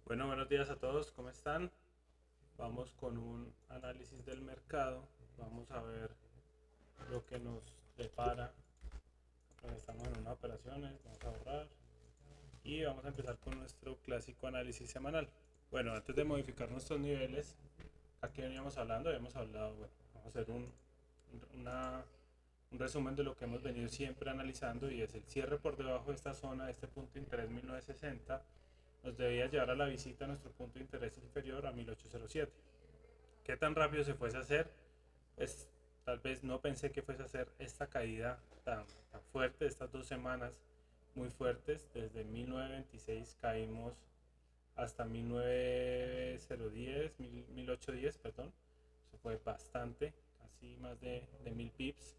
Bueno, buenos días a todos, ¿cómo están? Vamos con un análisis del mercado. Vamos a ver lo que nos depara. Estamos en unas operaciones, vamos a ahorrar y vamos a empezar con nuestro clásico análisis semanal. Bueno, antes de modificar nuestros niveles, aquí veníamos hablando, habíamos hablado, bueno, vamos a hacer una, un resumen de lo que hemos venido siempre analizando y es el cierre por debajo de esta zona, de este punto de interés 1960 nos debía llevar a la visita a nuestro punto de interés inferior a 1807. ¿Qué tan rápido se fuese a hacer? Pues tal vez no pensé que fuese a hacer esta caída tan fuerte, estas 2 semanas muy fuertes. Desde 1926 caímos hasta 1910, 1810, perdón. Eso fue bastante, casi más de 1000 pips.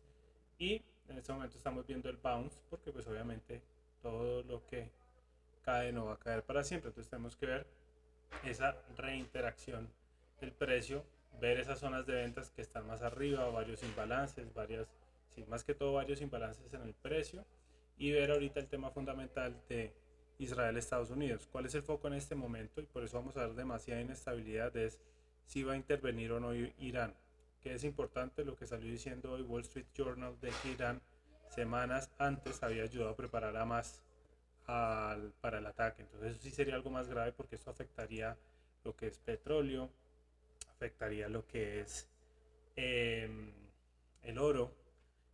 Y en este momento estamos viendo el bounce porque pues obviamente todo lo que cae no va a caer para siempre. Entonces tenemos que ver esa reinteracción del precio, ver esas zonas de ventas que están más arriba, varios imbalances, sí, más que todo varios imbalances en el precio y ver ahorita el tema fundamental de Israel-Estados Unidos. ¿Cuál es el foco en este momento? Y por eso vamos a ver demasiada inestabilidad, es si va a intervenir o no Irán. Que es importante lo que salió diciendo hoy Wall Street Journal de que Irán semanas antes había ayudado a preparar a más para el ataque. Entonces eso sí sería algo más grave porque esto afectaría lo que es petróleo, afectaría lo que es eh, el oro,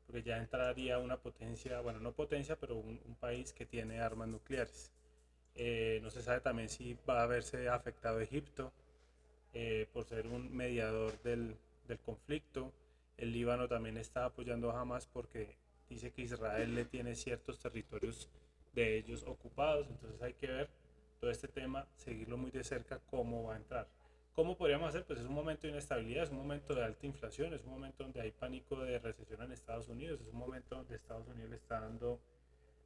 porque ya entraría una potencia, bueno, no potencia, pero un país que tiene armas nucleares. No se sabe también si va a verse afectado Egipto por ser un mediador del conflicto. El Líbano también está apoyando a Hamas porque dice que Israel le tiene ciertos territorios de ellos ocupados, entonces hay que ver todo este tema, seguirlo muy de cerca, cómo va a entrar. ¿Cómo podríamos hacer? Pues es un momento de inestabilidad, es un momento de alta inflación, es un momento donde hay pánico de recesión en Estados Unidos, es un momento donde Estados Unidos le está dando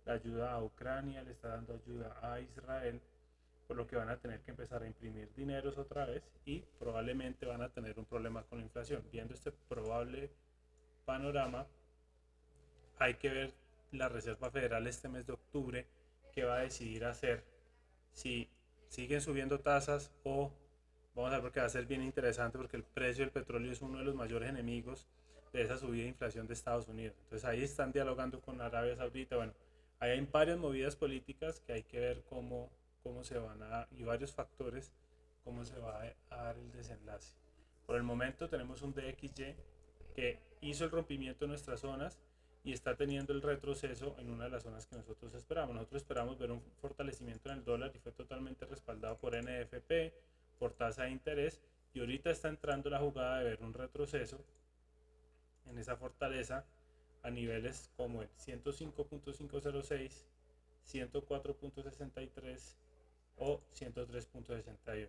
la ayuda a Ucrania, le está dando ayuda a Israel, por lo que van a tener que empezar a imprimir dineros otra vez y probablemente van a tener un problema con la inflación. Viendo este probable panorama, hay que ver la Reserva Federal este mes de octubre qué va a decidir hacer, si siguen subiendo tasas o vamos a ver porque va a ser bien interesante porque el precio del petróleo es uno de los mayores enemigos de esa subida de inflación de Estados Unidos. Entonces ahí están dialogando con Arabia Saudita. Bueno, ahí hay varias movidas políticas que hay que ver cómo se van a, y varios factores, cómo se va a dar el desenlace. Por el momento tenemos un DXY que hizo el rompimiento en nuestras zonas y está teniendo el retroceso en una de las zonas que nosotros esperamos. Nosotros esperamos ver un fortalecimiento en el dólar y fue totalmente respaldado por NFP, por tasa de interés y ahorita está entrando la jugada de ver un retroceso en esa fortaleza a niveles como el 105.506, 104.63 o 103.68,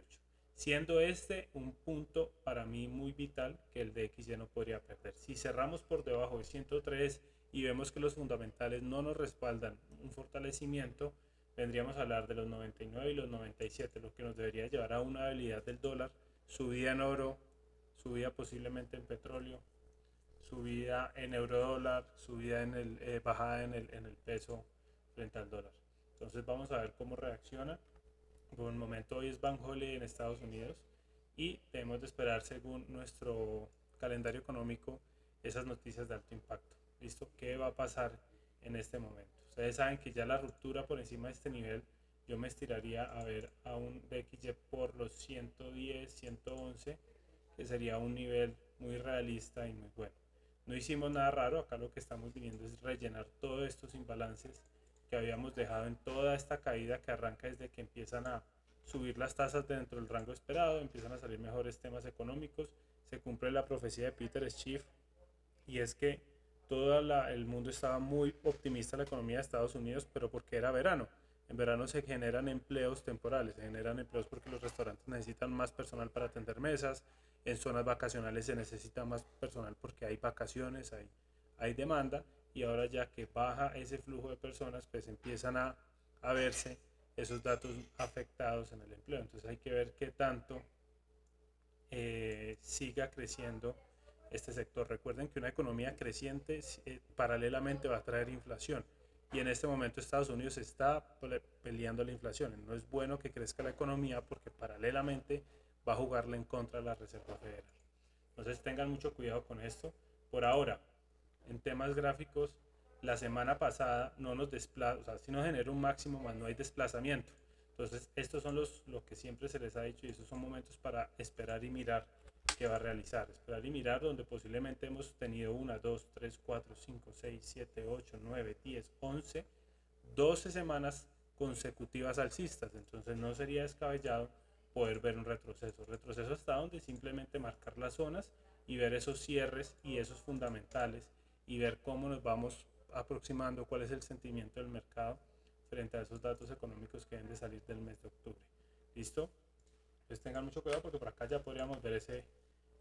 siendo este un punto para mí muy vital que el DXY no podría perder. Si cerramos por debajo de 103 y vemos que los fundamentales no nos respaldan un fortalecimiento, vendríamos a hablar de los 99 y los 97, lo que nos debería llevar a una debilidad del dólar, subida en oro, subida posiblemente en petróleo, subida en euro dólar, subida bajada en el peso frente al dólar. Entonces vamos a ver cómo reacciona. Por el momento hoy es Bank Holiday en Estados Unidos y debemos de esperar según nuestro calendario económico esas noticias de alto impacto. ¿Listo? ¿Qué va a pasar en este momento? Ustedes saben que ya la ruptura por encima de este nivel yo me estiraría a ver a un DXY por los 110, 111, que sería un nivel muy realista y muy bueno. No hicimos nada raro, acá lo que estamos viniendo es rellenar todos estos imbalances que habíamos dejado en toda esta caída que arranca desde que empiezan a subir las tasas dentro del rango esperado, empiezan a salir mejores temas económicos, se cumple la profecía de Peter Schiff y es que todo el mundo estaba muy optimista en la economía de Estados Unidos, pero porque era verano. En verano se generan empleos temporales, se generan empleos porque los restaurantes necesitan más personal para atender mesas, en zonas vacacionales se necesita más personal porque hay vacaciones, hay demanda, y ahora ya que baja ese flujo de personas, pues empiezan a verse esos datos afectados en el empleo. Entonces hay que ver qué tanto siga creciendo este sector. Recuerden que una economía creciente paralelamente va a traer inflación y en este momento Estados Unidos está peleando la inflación. No es bueno que crezca la economía porque paralelamente va a jugarle en contra de la Reserva Federal. Entonces tengan mucho cuidado con esto. Por ahora, en temas gráficos, la semana pasada no nos desplaza, o sea, si nos genera un máximo, más no hay desplazamiento. Entonces, estos son lo que siempre se les ha dicho y esos son momentos para esperar y mirar qué va a realizar. Esperar y mirar donde posiblemente hemos tenido 1, 2, 3, 4, 5, 6, 7, 8, 9, 10, 11, 12 semanas consecutivas alcistas. Entonces, no sería descabellado poder ver un retroceso. Retroceso hasta donde simplemente marcar las zonas y ver esos cierres y esos fundamentales y ver cómo nos vamos aproximando, cuál es el sentimiento del mercado frente a esos datos económicos que deben de salir del mes de octubre. ¿Listo? Entonces tengan mucho cuidado porque por acá ya podríamos ver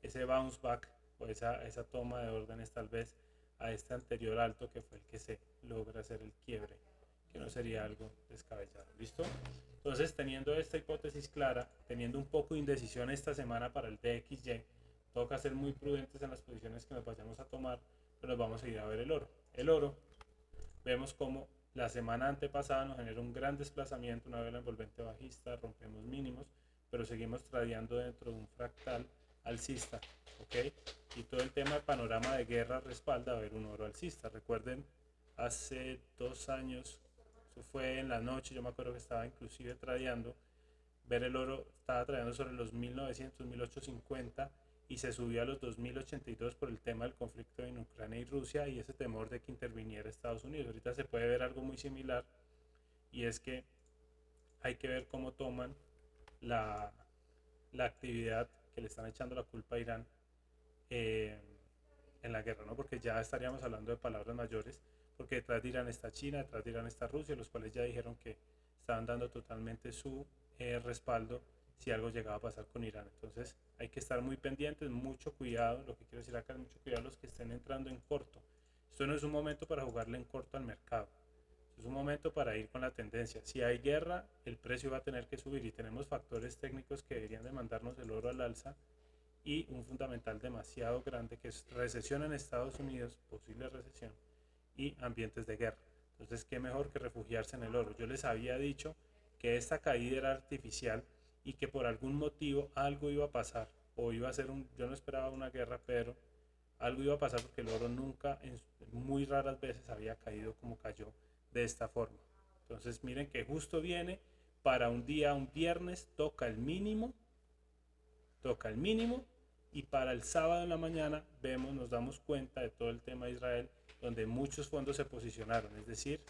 ese bounce back o esa toma de órdenes tal vez a este anterior alto que fue el que se logra hacer el quiebre, que no sería algo descabellado. ¿Listo? Entonces, teniendo esta hipótesis clara, teniendo un poco de indecisión esta semana para el DXY, toca ser muy prudentes en las posiciones que nos vayamos a tomar, pero nos vamos a ir a ver el oro. El oro, vemos como la semana antepasada nos generó un gran desplazamiento, una vela envolvente bajista, rompemos mínimos, pero seguimos tradeando dentro de un fractal alcista, ¿ok? Y todo el tema de panorama de guerra respalda a ver un oro alcista. Recuerden, hace 2 años, eso fue en la noche, yo me acuerdo que estaba inclusive tradeando, ver el oro, estaba tradeando sobre los 1900, 1850 y se subió a los 2082 por el tema del conflicto en Ucrania y Rusia y ese temor de que interviniera Estados Unidos. Ahorita se puede ver algo muy similar y es que hay que ver cómo toman la actividad que le están echando la culpa a Irán eh, en la guerra, ¿no? Porque ya estaríamos hablando de palabras mayores, porque detrás de Irán está China, detrás de Irán está Rusia, los cuales ya dijeron que estaban dando totalmente su respaldo si algo llegaba a pasar con Irán. Entonces hay que estar muy pendientes, mucho cuidado, lo que quiero decir acá es mucho cuidado los que estén entrando en corto. Esto no es un momento para jugarle en corto al mercado, es un momento para ir con la tendencia. Si hay guerra, el precio va a tener que subir y tenemos factores técnicos que deberían de mandarnos el oro al alza y un fundamental demasiado grande que es recesión en Estados Unidos, posible recesión y ambientes de guerra. Entonces, qué mejor que refugiarse en el oro. Yo les había dicho que esta caída era artificial y que por algún motivo algo iba a pasar o iba a ser yo no esperaba una guerra, pero algo iba a pasar porque el oro nunca, en muy raras veces había caído como cayó de esta forma. Entonces miren que justo viene para un día, un viernes, toca el mínimo y para el sábado en la mañana vemos, nos damos cuenta de todo el tema de Israel, donde muchos fondos se posicionaron, es decir,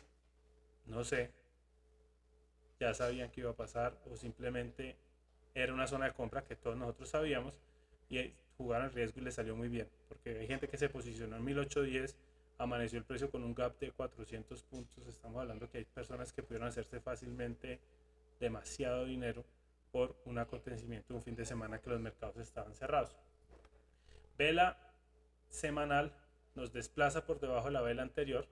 no sé, ya sabían que iba a pasar o simplemente era una zona de compra que todos nosotros sabíamos y jugaron el riesgo y les salió muy bien, porque hay gente que se posicionó en 1810, amaneció el precio con un gap de 400 puntos, estamos hablando que hay personas que pudieron hacerse fácilmente demasiado dinero por un acontecimiento, un fin de semana que los mercados estaban cerrados. Vela semanal nos desplaza por debajo de la vela anterior,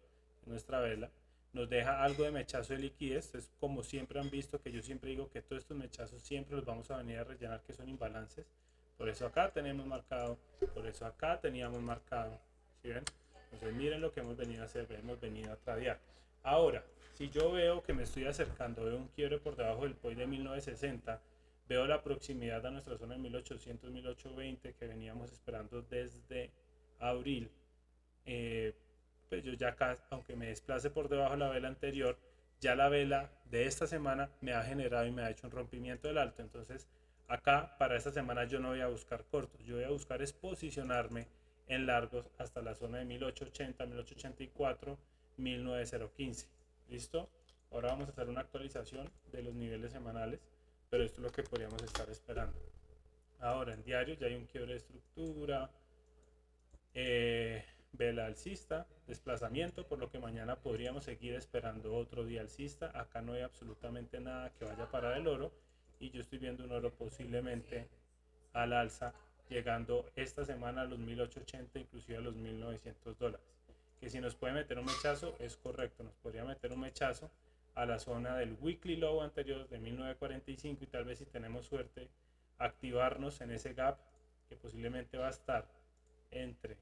nuestra vela, nos deja algo de mechazo de liquidez, es como siempre han visto que yo siempre digo que todos estos mechazos siempre los vamos a venir a rellenar que son imbalances, por eso acá tenemos marcado, por eso acá teníamos marcado, ¿sí ven? Entonces miren lo que hemos venido a hacer, hemos venido a tradear. Ahora, si yo veo que me estoy acercando, veo un quiebre por debajo del POI de 1960, veo la proximidad a nuestra zona de 1800, 1820 que veníamos esperando desde abril, pues yo ya acá, aunque me desplace por debajo de la vela anterior, ya la vela de esta semana me ha generado y me ha hecho un rompimiento del alto. Entonces acá para esta semana yo no voy a buscar cortos, yo voy a buscar es posicionarme en largos hasta la zona de 1880, 1884, 19015. ¿Listo? Ahora vamos a hacer una actualización de los niveles semanales, pero esto es lo que podríamos estar esperando. Ahora en diario ya hay un quiebre de estructura, vela alcista, desplazamiento, por lo que mañana podríamos seguir esperando otro día alcista. Acá no hay absolutamente nada que vaya a parar el oro y yo estoy viendo un oro posiblemente al alza, llegando esta semana a los 1880, inclusive a los $1900. Que si nos puede meter un mechazo es correcto, nos podría meter un mechazo a la zona del weekly low anterior de 1945 y tal vez si tenemos suerte activarnos en ese gap que posiblemente va a estar entre,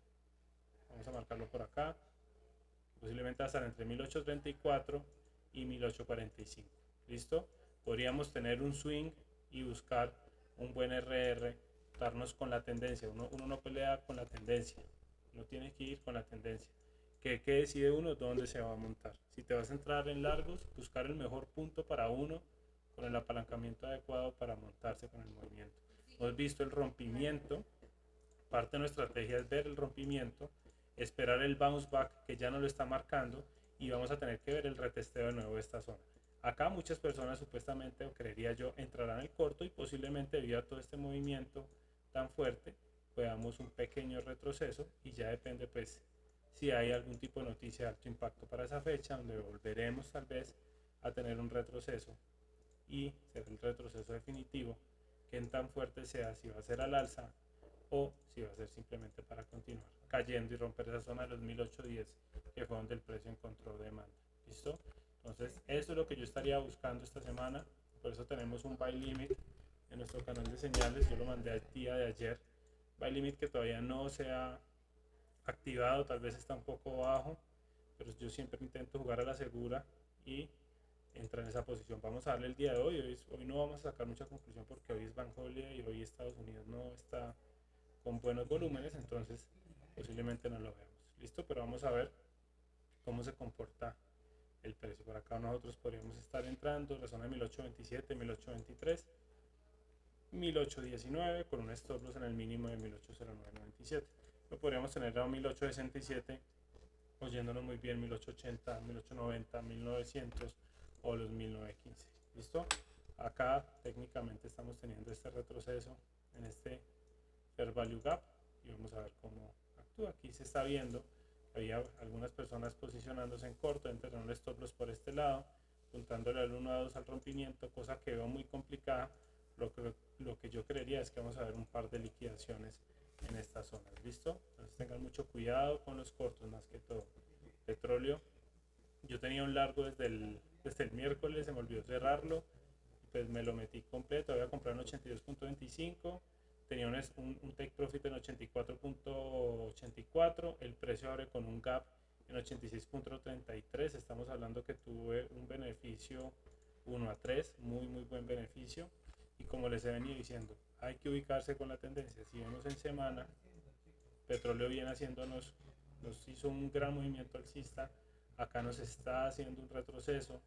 vamos a marcarlo por acá, posiblemente va a estar entre 1834 y 1845. ¿Listo? Podríamos tener un swing y buscar un buen RR, darnos con la tendencia. Uno no pelea con la tendencia, uno tiene que ir con la tendencia. ¿Qué decide uno? ¿Dónde se va a montar? Si te vas a entrar en largos, buscar el mejor punto para uno con el apalancamiento adecuado para montarse con el movimiento. Hemos visto el rompimiento. Parte de nuestra estrategia es ver el rompimiento, esperar el bounce back que ya no lo está marcando y vamos a tener que ver el retesteo de nuevo de esta zona. Acá muchas personas supuestamente, o creería yo, entrarán al corto y posiblemente debido a todo este movimiento tan fuerte, veamos un pequeño retroceso y ya depende pues si hay algún tipo de noticia de alto impacto para esa fecha, donde volveremos tal vez a tener un retroceso y será el retroceso definitivo, que en tan fuerte sea, si va a ser al alza o si va a ser simplemente para continuar cayendo y romper esa zona de los 1810, que fue donde el precio encontró demanda. ¿Listo? Entonces, eso es lo que yo estaría buscando esta semana. Por eso tenemos un buy limit en nuestro canal de señales. Yo lo mandé el día de ayer. Buy limit que todavía no se ha activado, tal vez está un poco bajo, pero yo siempre intento jugar a la segura y entrar en esa posición. Vamos a darle el día de hoy. Hoy no vamos a sacar mucha conclusión porque hoy es Bank Holiday y hoy Estados Unidos no está con buenos volúmenes, entonces posiblemente no lo veamos. Listo, pero vamos a ver cómo se comporta el precio. Por acá nosotros podríamos estar entrando la zona de 1827, 1823, 1819 con un stop loss en el mínimo de 1809.97. Lo podríamos tener a 1867 oyéndonos muy bien, 1880, 1890, 1900 o los 1915. ¿Listo? Acá técnicamente estamos teniendo este retroceso en este fair value gap y vamos a ver cómo actúa. Aquí se está viendo que había algunas personas posicionándose en corto, entrando un stop loss por este lado, apuntándole al 1 a 2 al rompimiento, cosa que veo muy complicada. Lo que yo creería es que vamos a ver un par de liquidaciones en estas zonas. ¿Listo? Entonces tengan mucho cuidado con los cortos, más que todo. Petróleo, yo tenía un largo desde el miércoles, se me olvidó cerrarlo, pues me lo metí completo. Voy a comprar en 82.25, tenía un take profit en 84.84, el precio abre con un gap en 86.33. Estamos hablando que tuve un beneficio 1 a 3, muy buen beneficio. Y como les he venido diciendo, hay que ubicarse con la tendencia. Si vemos en semana, petróleo viene haciéndonos, nos hizo un gran movimiento alcista, acá nos está haciendo un retroceso,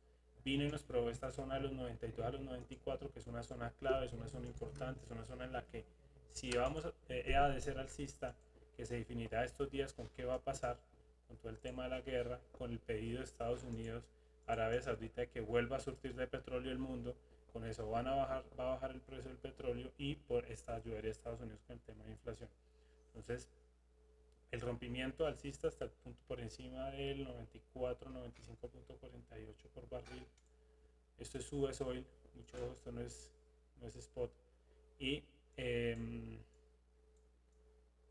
vino y nos probó esta zona de los 92 a los 94, que es una zona clave, es una zona importante, es una zona en la que si vamos a de ser alcista, que se definirá estos días con qué va a pasar, con todo el tema de la guerra, con el pedido de Estados Unidos, Arabia Saudita, de que vuelva a surtir de petróleo el mundo. Con eso va a bajar el precio del petróleo y por esta ayudaría a Estados Unidos con el tema de inflación. Entonces, el rompimiento alcista hasta el punto por encima del 94, 95.48 por barril. Esto es US Oil, mucho ojo, esto no es spot. Y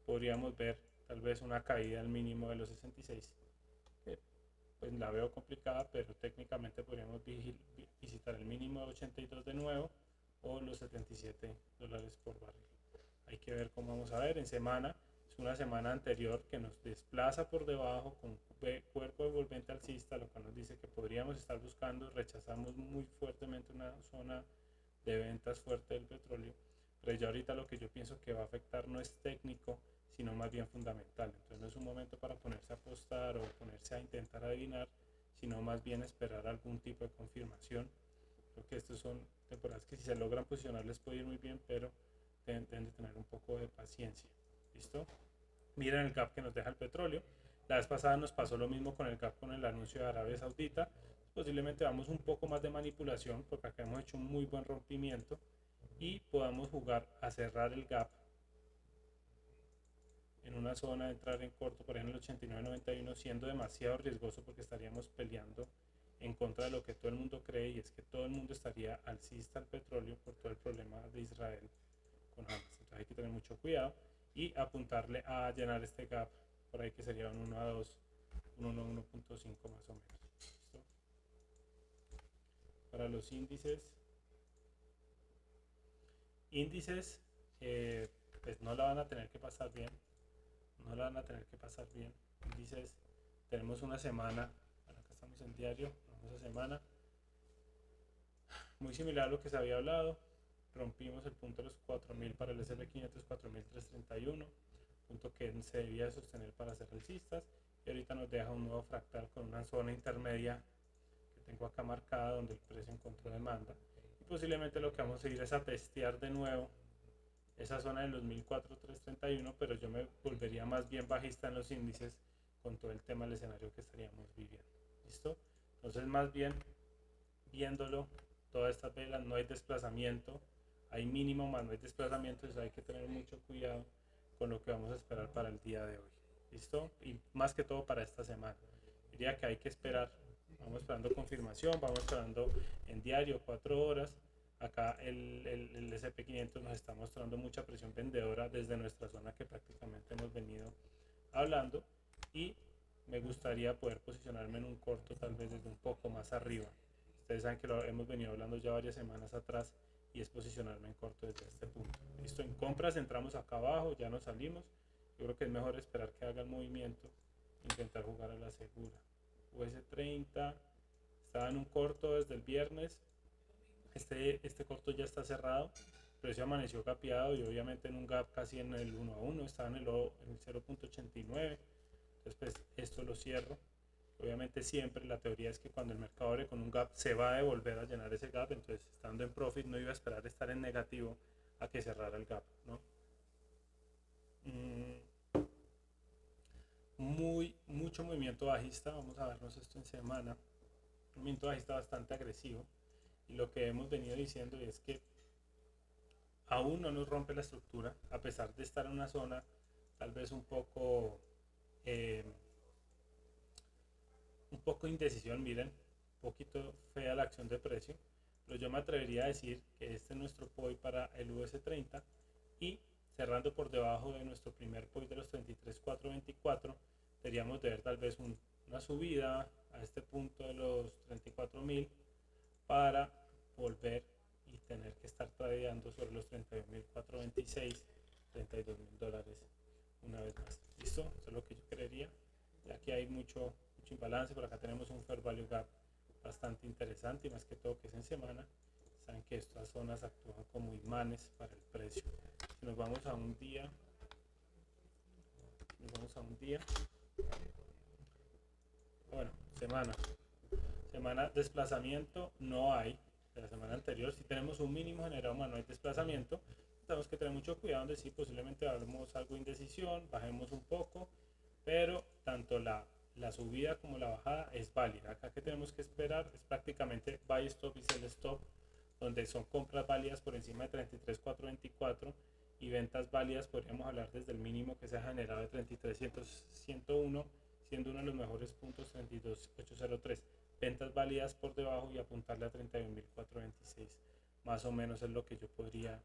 podríamos ver tal vez una caída al mínimo de los 66. Pues la veo complicada, pero técnicamente podríamos visitar el mínimo de 82 de nuevo o los $77 por barril. Hay que ver cómo vamos a ver en semana. Es una semana anterior que nos desplaza por debajo con cuerpo envolvente alcista, lo cual nos dice que podríamos estar buscando, rechazamos muy fuertemente una zona de ventas fuerte del petróleo, pero ya ahorita lo que yo pienso que va a afectar no es técnico, sino más bien fundamental. Entonces no es un momento para ponerse a apostar o ponerse a intentar adivinar, sino más bien esperar algún tipo de confirmación. Creo que estas son temporadas que si se logran posicionar les puede ir muy bien, pero deben de tener un poco de paciencia. ¿Listo? Miren el gap que nos deja el petróleo. La vez pasada nos pasó lo mismo con el gap con el anuncio de Arabia Saudita. Posiblemente vamos un poco más de manipulación porque acá hemos hecho un muy buen rompimiento y podamos jugar a cerrar el gap en una zona de entrar en corto, por ejemplo el 89.91, siendo demasiado riesgoso porque estaríamos peleando en contra de lo que todo el mundo cree, y es que todo el mundo estaría alcista al petróleo por todo el problema de Israel con Hamas. Entonces hay que tener mucho cuidado y apuntarle a llenar este gap por ahí, que sería un 1 a 2, un 1 a 1.5 más o menos. ¿Listo? Para los índices pues no la van a tener que pasar bien, índices tenemos una semana, bueno, acá estamos en diario, vamos a semana, muy similar a lo que se había hablado. Rompimos el punto de los 4000 para el S&P 500, 4331, punto que se debía sostener para hacer alcistas, y ahorita nos deja un nuevo fractal con una zona intermedia que tengo acá marcada donde el precio encontró demanda, y posiblemente lo que vamos a ir es a testear de nuevo esa zona de los 14331, pero yo me volvería más bien bajista en los índices con todo el tema del escenario que estaríamos viviendo. ¿Listo? Entonces, más bien viéndolo, todas estas velas no hay desplazamiento, hay mínimo más no hay desplazamiento, entonces hay que tener mucho cuidado con lo que vamos a esperar para el día de hoy. ¿Listo? Y más que todo para esta semana. Diría que hay que esperar, vamos esperando confirmación, vamos esperando en diario 4 horas. Acá el S&P 500 nos está mostrando mucha presión vendedora desde nuestra zona que prácticamente hemos venido hablando, y me gustaría poder posicionarme en un corto tal vez desde un poco más arriba. Ustedes saben que lo hemos venido hablando ya varias semanas atrás, y es posicionarme en corto desde este punto. Listo, en compras entramos acá abajo, ya nos salimos. Yo creo que es mejor esperar que haga el movimiento, intentar jugar a la segura. US30 estaba en un corto desde el viernes. Este corto ya está cerrado, el precio amaneció capeado y obviamente en un gap casi en el 1 a 1, estaba en el 0.89. Entonces pues esto lo cierro. Obviamente siempre la teoría es que cuando el mercado abre con un gap se va a devolver a llenar ese gap, entonces estando en profit no iba a esperar estar en negativo a que cerrara el gap, ¿no? Mucho movimiento bajista, vamos a vernos esto en semana, un movimiento bajista bastante agresivo, y lo que hemos venido diciendo es que aún no nos rompe la estructura, a pesar de estar en una zona tal vez un poco indecisión, miren, un poquito fea la acción de precio, pero yo me atrevería a decir que este es nuestro POI para el US30, y cerrando por debajo de nuestro primer POI de los 33.424, deberíamos de ver tal vez una subida a este punto de los 34.000 para volver y tener que estar tradeando sobre los 31.426, $32.000 una vez más. ¿Listo? Eso es lo que yo creería. Y aquí hay mucho imbalance. Por acá tenemos un fair value gap bastante interesante, y más que todo que es en semana. Saben que estas zonas actúan como imanes para el precio. Si nos vamos a un día, bueno, semana desplazamiento no hay. De la semana anterior, si tenemos un mínimo generado más no hay desplazamiento, tenemos que tener mucho cuidado donde sí posiblemente hagamos algo de indecisión, bajemos un poco, pero tanto la subida como la bajada es válida. Acá que tenemos que esperar es prácticamente buy stop y sell stop, donde son compras válidas por encima de 33.424 y ventas válidas, podríamos hablar desde el mínimo que se ha generado de 33.101, siendo uno de los mejores puntos 32.803. Ventas válidas por debajo y apuntarle a 31.426, más o menos es lo que yo podría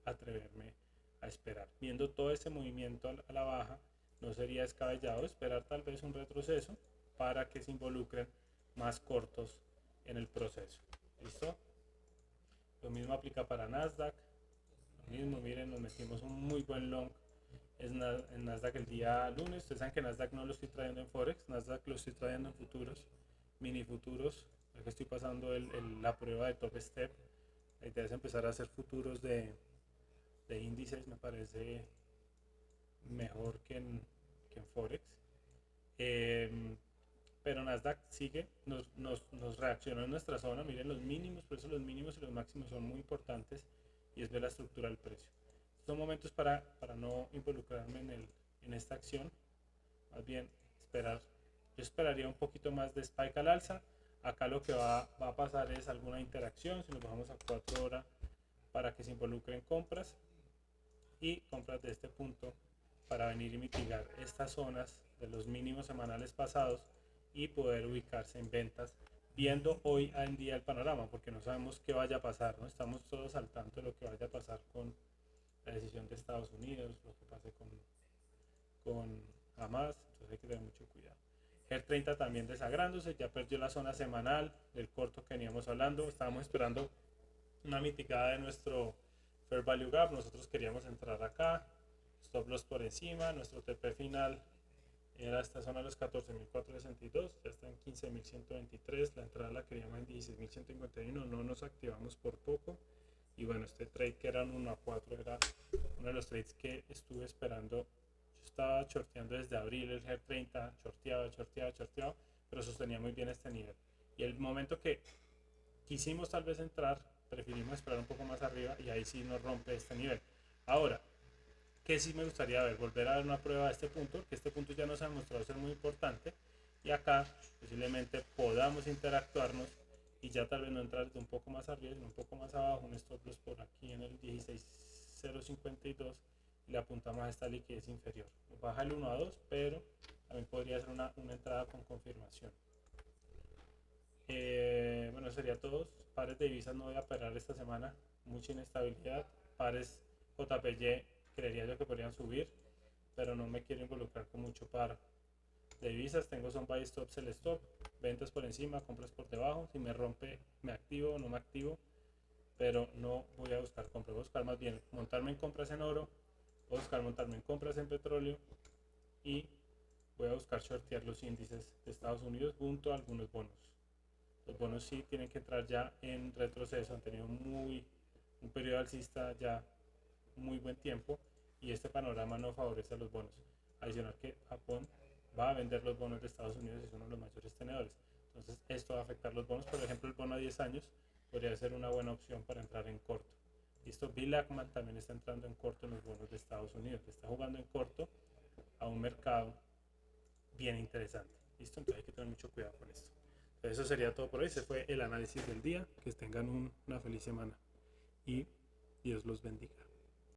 atreverme a esperar. Viendo todo ese movimiento a la baja, no sería descabellado esperar tal vez un retroceso para que se involucren más cortos en el proceso. ¿Listo? Lo mismo aplica para Nasdaq. Lo mismo, miren, nos metimos un muy buen long en Nasdaq el día lunes. Ustedes saben que Nasdaq no lo estoy trayendo en Forex, Nasdaq lo estoy trayendo en futuros, mini futuros. Aquí estoy pasando la prueba de top step. La idea es empezar a hacer futuros de índices, me parece mejor que en Forex. Pero Nasdaq sigue, nos reaccionó en nuestra zona. Miren los mínimos, por eso los mínimos y los máximos son muy importantes, y es ver la estructura del precio. Son momentos para no involucrarme en esta acción, más bien esperar. Yo esperaría un poquito más de spike al alza. Acá lo que va a pasar es alguna interacción, si nos bajamos a 4 horas, para que se involucren compras y compras de este punto para venir y mitigar estas zonas de los mínimos semanales pasados y poder ubicarse en ventas, viendo hoy en día el panorama, porque no sabemos qué vaya a pasar, ¿no? Estamos todos al tanto de lo que vaya a pasar con la decisión de Estados Unidos, lo que pase con Hamas, entonces hay que tener mucho cuidado. GER30 también desagrándose, ya perdió la zona semanal del corto que veníamos hablando. Estábamos esperando una mitigada de nuestro Fair Value Gap, nosotros queríamos entrar acá, stop loss por encima, nuestro TP final Era esta zona de los 14.462, ya está en 15.123, la entrada la queríamos en 16.151, no nos activamos por poco. Y bueno, este trade que era un 1 a 4 era uno de los trades que estuve esperando. Yo estaba shorteando desde abril el GER30, shorteaba, pero sostenía muy bien este nivel. Y el momento que quisimos tal vez entrar, preferimos esperar un poco más arriba y ahí sí nos rompe este nivel. Ahora, que sí me gustaría ver, volver a ver una prueba de este punto, que este punto ya nos ha demostrado ser muy importante y acá posiblemente podamos interactuarnos y ya tal vez no entrar de un poco más arriba, sino un poco más abajo, un stop loss por aquí en el 16.052 y le apuntamos a esta liquidez inferior. Baja el 1 a 2, pero también podría ser una entrada con confirmación. Bueno, sería todo. Pares de divisas no voy a operar esta semana, mucha inestabilidad. Pares JPY creería yo que podrían subir, pero no me quiero involucrar con mucho par de divisas. Tengo son buy stop, sell stop, ventas por encima, compras por debajo. Si me rompe, me activo o no me activo, pero no voy a buscar compras. Voy a buscar más bien montarme en compras en oro, voy a buscar montarme en compras en petróleo y voy a buscar shortear los índices de Estados Unidos junto a algunos bonos. Los bonos sí tienen que entrar ya en retroceso, han tenido un periodo alcista ya muy buen tiempo y este panorama no favorece a los bonos. Adicional que Japón va a vender los bonos de Estados Unidos y es uno de los mayores tenedores. Entonces esto va a afectar los bonos. Por ejemplo, el bono a 10 años podría ser una buena opción para entrar en corto. Listo, Bill Ackman también está entrando en corto en los bonos de Estados Unidos. Está jugando en corto a un mercado bien interesante. Listo, entonces hay que tener mucho cuidado con esto. Entonces, eso sería todo por hoy. Ese fue el análisis del día. Que tengan una feliz semana y Dios los bendiga.